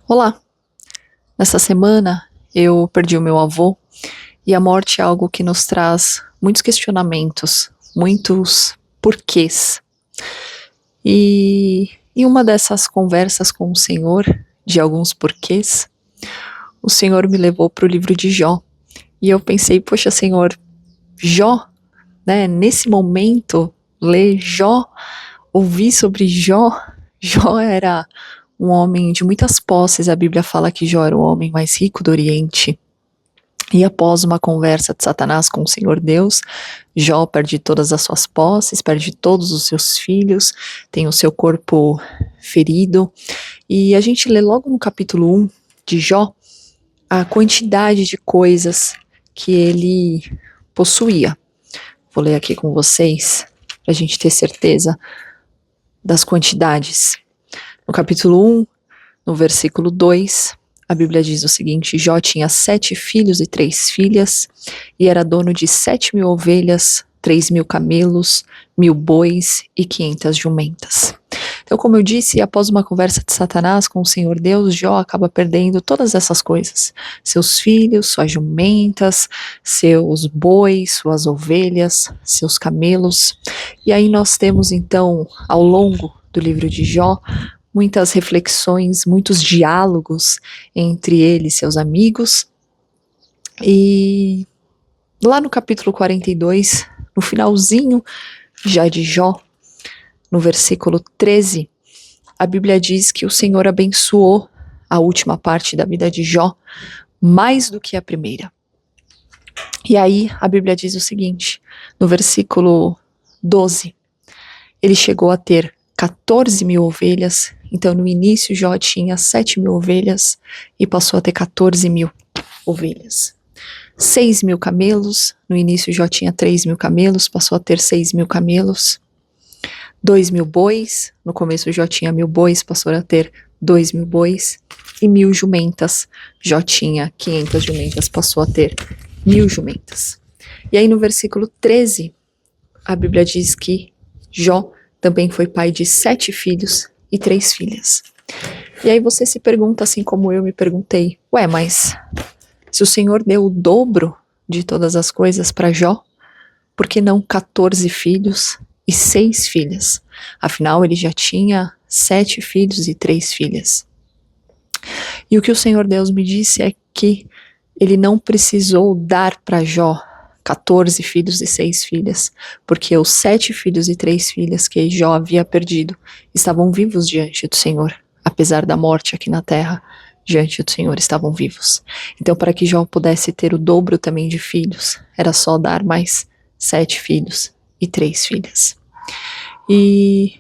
Olá! Nessa semana eu perdi o meu avô e a morte é algo que nos traz muitos questionamentos, muitos porquês. E em uma dessas conversas com o Senhor, de alguns porquês, o Senhor me levou para o livro de Jó. E eu pensei, poxa, Senhor, Jó, né? Nesse momento, ler Jó, ouvir sobre Jó, Jó era um homem de muitas posses. A Bíblia fala que Jó era o homem mais rico do Oriente. E após uma conversa de Satanás com o Senhor Deus, Jó perde todas as suas posses, perde todos os seus filhos, tem o seu corpo ferido. E a gente lê logo no capítulo 1 de Jó a quantidade de coisas que ele possuía. Vou ler aqui com vocês para a gente ter certeza das quantidades. No capítulo 1, no versículo 2, a Bíblia diz o seguinte: Jó tinha 7 filhos e 3 filhas, e era dono de 7.000 ovelhas, 3.000 camelos, 1.000 bois e 500 jumentas. Então, como eu disse, após uma conversa de Satanás com o Senhor Deus, Jó acaba perdendo todas essas coisas. Seus filhos, suas jumentas, seus bois, suas ovelhas, seus camelos. E aí nós temos então, ao longo do livro de Jó, muitas reflexões, muitos diálogos entre ele e seus amigos. E lá no capítulo 42, no finalzinho já de Jó, no versículo 13, a Bíblia diz que o Senhor abençoou a última parte da vida de Jó mais do que a primeira. E aí a Bíblia diz o seguinte, no versículo 12, ele chegou a ter 14.000 ovelhas. Então no início Jó tinha 7.000 ovelhas e passou a ter 14.000 ovelhas. 6.000 camelos, no início Jó tinha 3.000 camelos, passou a ter 6.000 camelos. 2.000 bois, no começo Jó tinha 1.000 bois, passou a ter 2.000 bois. E 1.000 jumentas, Jó tinha 500 jumentas, passou a ter 1.000 jumentas. E aí no versículo 13, a Bíblia diz que Jó também foi pai de 7 filhos e 3 filhas. E aí você se pergunta, assim como eu me perguntei, mas se o Senhor deu o dobro de todas as coisas para Jó, por que não 14 filhos e 6 filhas? Afinal, ele já tinha 7 filhos e 3 filhas. E o que o Senhor Deus me disse é que ele não precisou dar para Jó 14 filhos e 6 filhas, porque os 7 filhos e 3 filhas que Jó havia perdido estavam vivos diante do Senhor, apesar da morte aqui na terra, diante do Senhor estavam vivos. Então, para que Jó pudesse ter o dobro também de filhos, era só dar mais 7 filhos e 3 filhas. E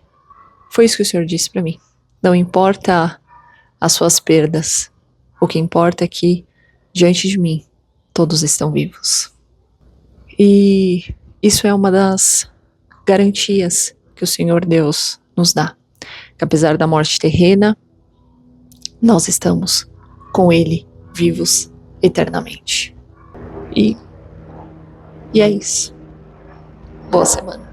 foi isso que o Senhor disse para mim. Não importa as suas perdas, o que importa é que, diante de mim, todos estão vivos. E isso é uma das garantias que o Senhor Deus nos dá. Que apesar da morte terrena, nós estamos com Ele vivos eternamente. E é isso. Boa semana.